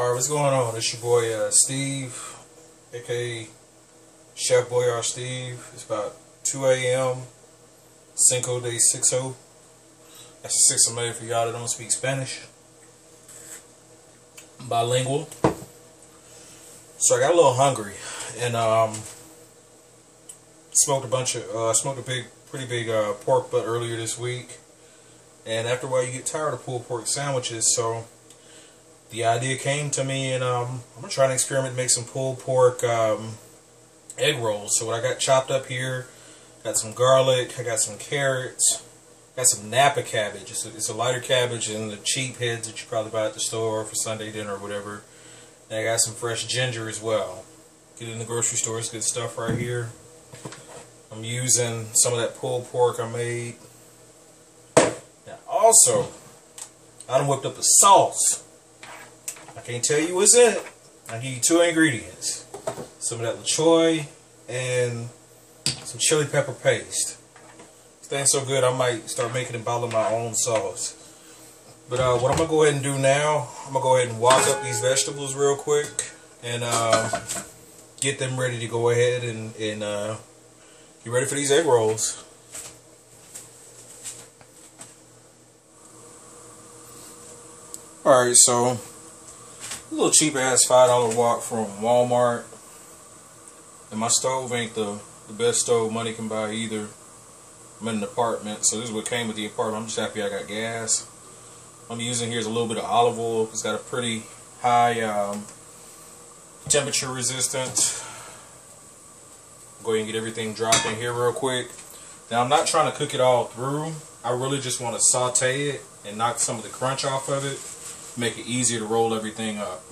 Alright, what's going on? It's your boy Steve, aka Chef Boyarsteve. It's about 2 a.m. Cinco de Sixo. That's a 6 of May for y'all that don't speak Spanish. I'm bilingual. So I got a little hungry and smoked a pretty big pork butt earlier this week. And after a while you get tired of pulled pork sandwiches, so the idea came to me, and I'm gonna try to experiment, make some pulled pork egg rolls. So what I got chopped up here, got some garlic, I got some carrots, got some Napa cabbage. It's a lighter cabbage than the cheap heads that you probably buy at the store for Sunday dinner or whatever. And I got some fresh ginger as well. Get it in the grocery store. It's good stuff right here. I'm using some of that pulled pork I made. Now also, I done whipped up a sauce. I can't tell you what's in it. I'll give you 2 ingredients. Some of that LaChoy and some chili pepper paste. This thing's so good I might start making and bottling my own sauce. But what I'm going to go ahead and do now, I'm going to go ahead and wok up these vegetables real quick and get them ready to go ahead and get ready for these egg rolls. Alright, so a little cheap ass $5 wok from Walmart. And my stove ain't the best stove money can buy either. I'm in an apartment, so this is what came with the apartment. I'm just happy I got gas. I'm using here is a little bit of olive oil. It's got a pretty high temperature resistant. Go ahead and get everything dropped in here real quick. Now I'm not trying to cook it all through. I really just want to saute it and knock some of the crunch off of it. Make it easier to roll everything up.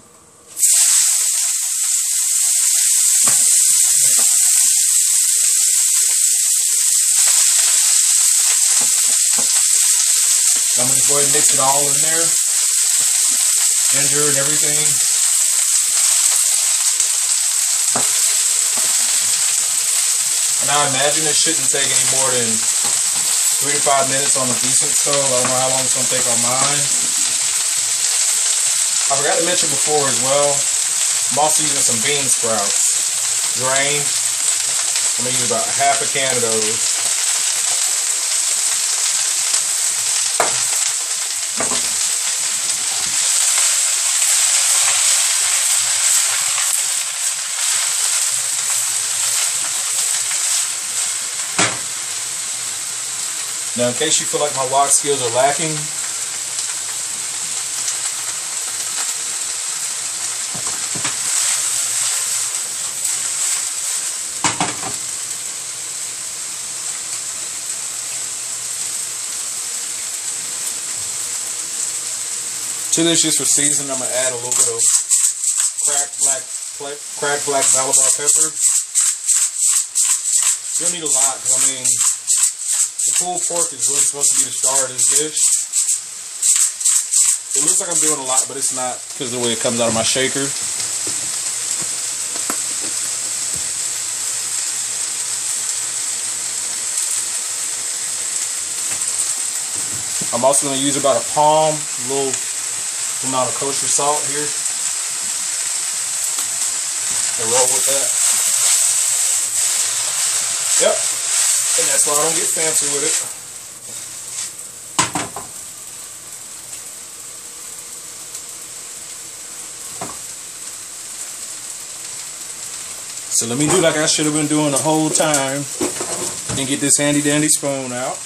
I'm going to just go ahead and mix it all in there. Ginger and everything. And I imagine it shouldn't take any more than 3 to 5 minutes on a decent stove. I don't know how long it's going to take on mine. I forgot to mention before as well, I'm also using some bean sprouts. Drained. I'm going to use about half a can of those. Now, in case you feel like my wok skills are lacking, to this, just for seasoning, I'm going to add a little bit of cracked black Malabar pepper. You don't need a lot, because I mean, the pulled pork is really supposed to be the star of this dish. It looks like I'm doing a lot, but it's not, because of the way it comes out of my shaker. I'm also going to use about a palm, a little amount of kosher salt here, and roll with that. Yep, and that's why I don't get fancy with it. So let me do like I should have been doing the whole time and get this handy dandy spoon out.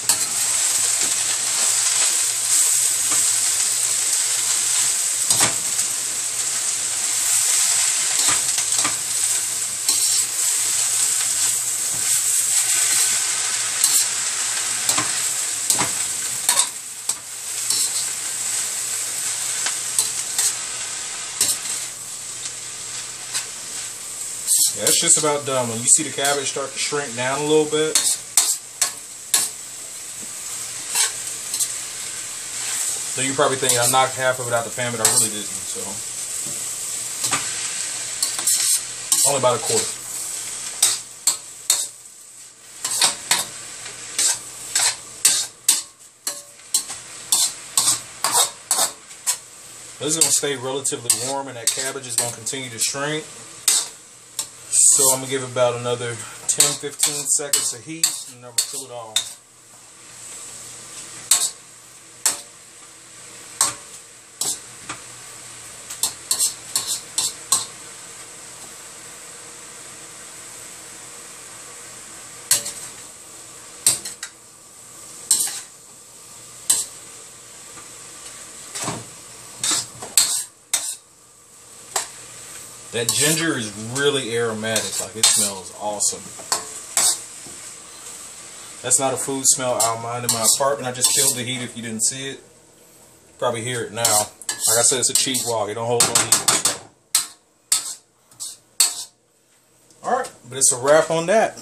Yeah, it's just about done. When you see the cabbage start to shrink down a little bit, then you're probably thinking I knocked half of it out the pan, but I really didn't. So only about a quarter. This is going to stay relatively warm, and that cabbage is going to continue to shrink. So I'm going to give it about another 10-15 seconds of heat, and I'm going to cool it off. That ginger is really aromatic, like it smells awesome. That's not a food smell I don't mind in my apartment. I just killed the heat if you didn't see it. Probably hear it now. Like I said, it's a cheap wok. It don't hold no heat. Alright, but it's a wrap on that.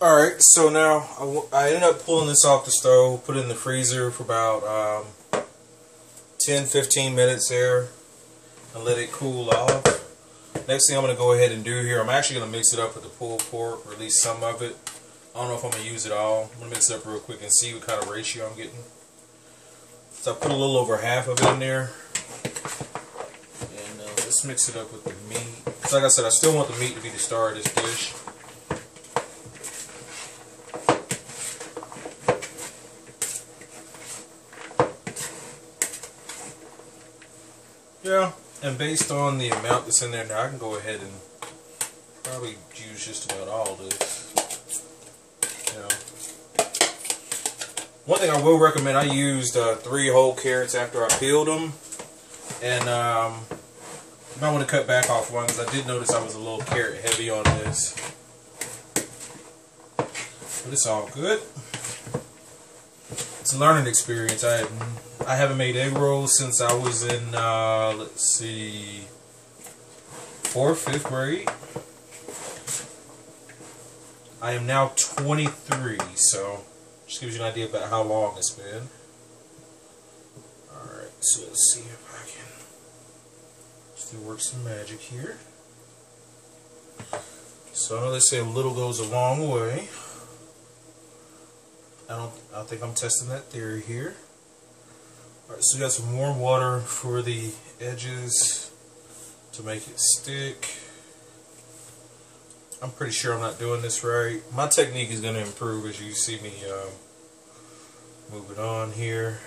Alright, so now I ended up pulling this off the stove, put it in the freezer for about 10-15 minutes there, and let it cool off. Next thing I'm going to go ahead and do here, I'm actually going to mix it up with the pulled pork, or at least some of it. I don't know if I'm going to use it all. I'm going to mix it up real quick and see what kind of ratio I'm getting. So I put a little over half of it in there. And let's mix it up with the meat. So like I said, I still want the meat to be the star of this dish. Yeah, and based on the amount that's in there now, I can go ahead and probably use just about all of this. You know. One thing I will recommend, I used 3 whole carrots after I peeled them, and you might want to cut back off one, because I did notice I was a little carrot heavy on this. But it's all good. It's a learning experience. I haven't made egg rolls since I was in, let's see, 4th, 5th grade. I am now 23, so just gives you an idea about how long it's been. Alright, so let's see if I can still work some magic here. So I know they say a little goes a long way. I think I'm testing that theory here. Alright, so we got some warm water for the edges to make it stick. I'm pretty sure I'm not doing this right. My technique is going to improve as you see me move it on here.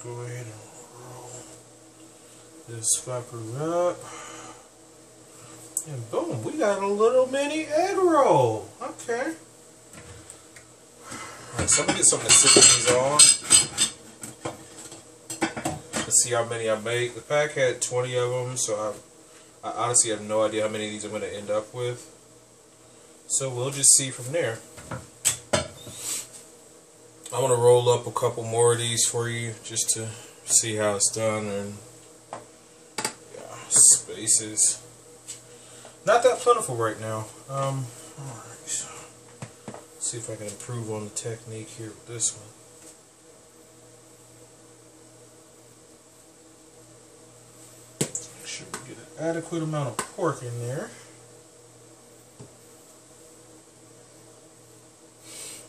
Go ahead and roll this fucker up. And boom, we got a little mini egg roll. Okay. Alright, so I'm going to get something to sit these on. Let's see how many I make. The pack had 20 of them, so I honestly have no idea how many of these I'm going to end up with. So we'll just see from there. I want to roll up a couple more of these for you just to see how it's done. And yeah, space is not that plentiful right now. Alright, so see if I can improve on the technique here with this one. Make sure we get an adequate amount of pork in there.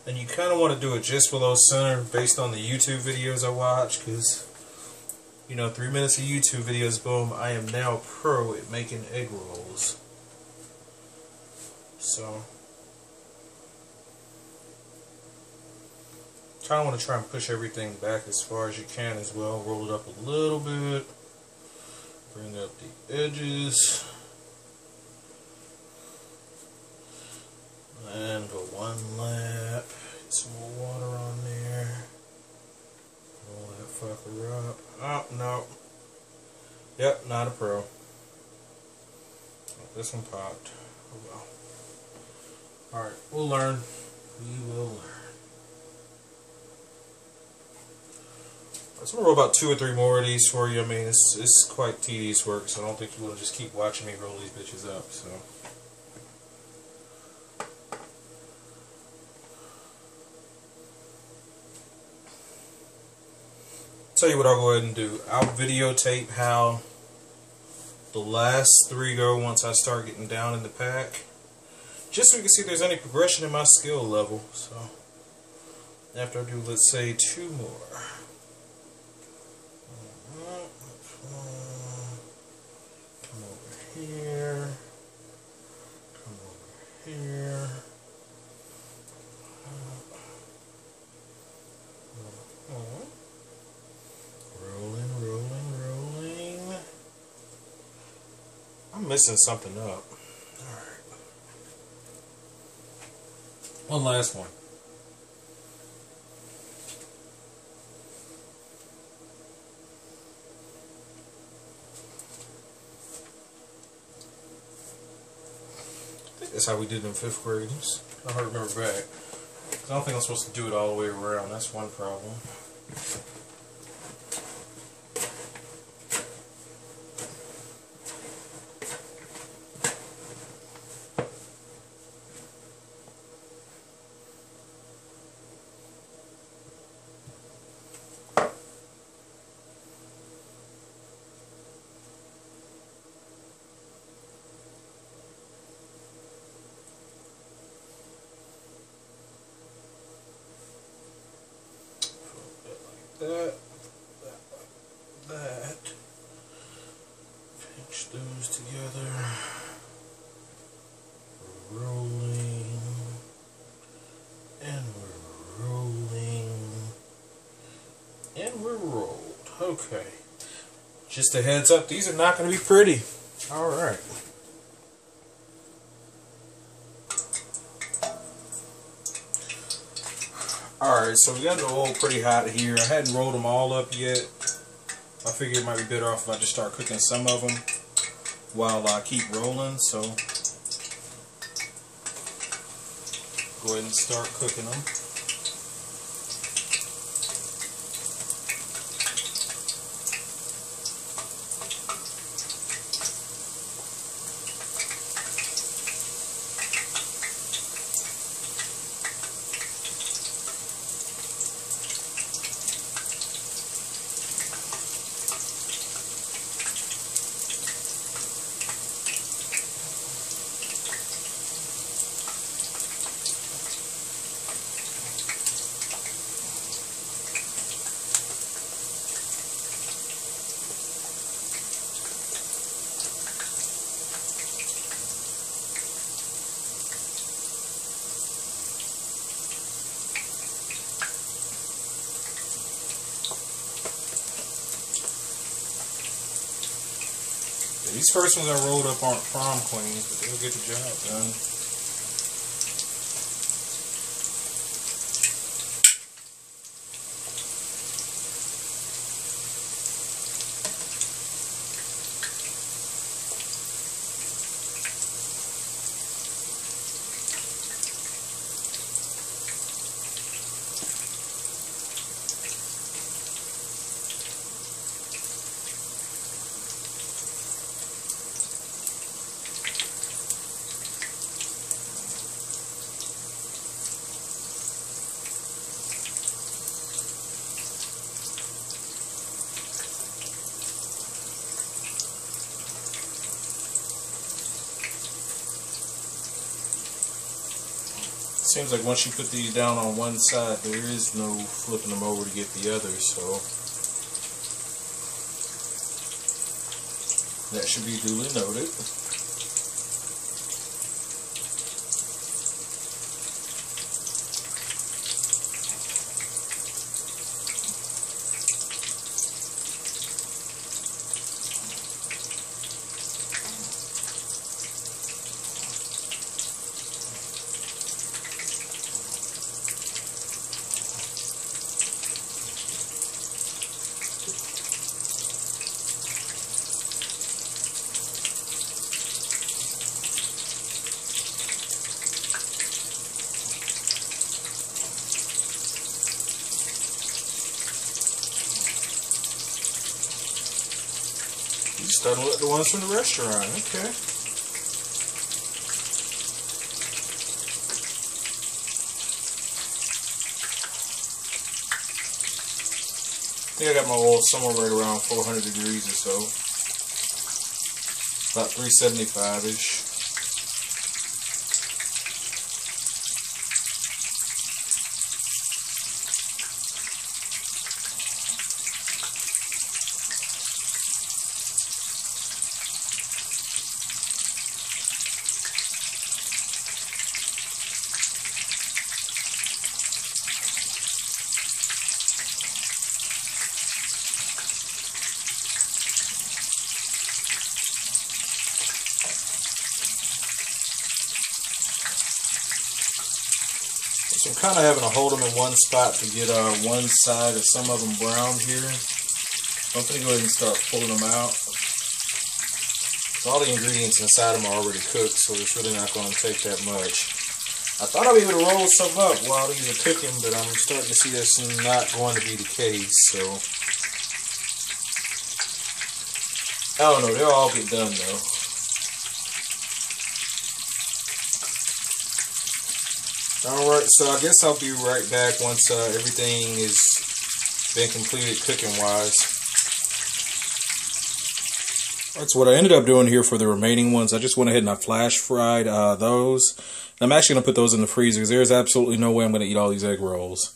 And you kind of want to do it just below center based on the YouTube videos I watch, because, you know, 3 minutes of YouTube videos, boom, I am now pro at making egg rolls. So, kind of want to try and push everything back as far as you can as well. Roll it up a little bit. Bring up the edges. And go one lap. Get some more water on there. Roll that fucker up. Oh, no. Yep, not a pro. Oh, this one popped. Oh well. Alright, we'll learn. We will learn. So I'm going to roll about 2 or 3 more of these for you. I mean, it's quite tedious work, so I don't think you want to just keep watching me roll these bitches up. So. tell you what I'll go ahead and do. I'll videotape how the last 3 go once I start getting down in the pack, just so we can see if there's any progression in my skill level. So after I do, let's say 2 more. Come over here. Come over here. Rolling, rolling, rolling. I'm messing something up. Alright. One last one. I think that's how we did it in 5th grade. I don't remember back. I don't think I'm supposed to do it all the way around. That's one problem. That. Pinch those together. We're rolling. And we're rolling. And we're rolled. Okay. Just a heads up, these are not going to be pretty. Alright. Alright, so we got the oil pretty hot here. I hadn't rolled them all up yet. I figured it might be better off if I just start cooking some of them while I keep rolling. So go ahead and start cooking them. These first ones I rolled up aren't prom queens, but they'll get the job done. Seems like once you put these down on one side, there is no flipping them over to get the other, so that should be duly noted. You starting with the ones from the restaurant, okay. think I got my oil somewhere right around 400 degrees or so. About 375-ish. So I'm kind of having to hold them in one spot to get one side of some of them browned here. So I'm going to go ahead and start pulling them out. So all the ingredients inside them are already cooked, so it's really not going to take that much. I thought I'd be able to roll some up while these are cooking, but I'm starting to see that's not going to be the case. So I don't know, they'll all get done though. Alright, so I guess I'll be right back once everything is been completed cooking wise. Alright, so what I ended up doing here for the remaining ones, I just went ahead and I flash fried those. I'm actually going to put those in the freezer because there's absolutely no way I'm going to eat all these egg rolls.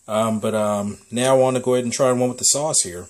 Now I want to go ahead and try one with the sauce here.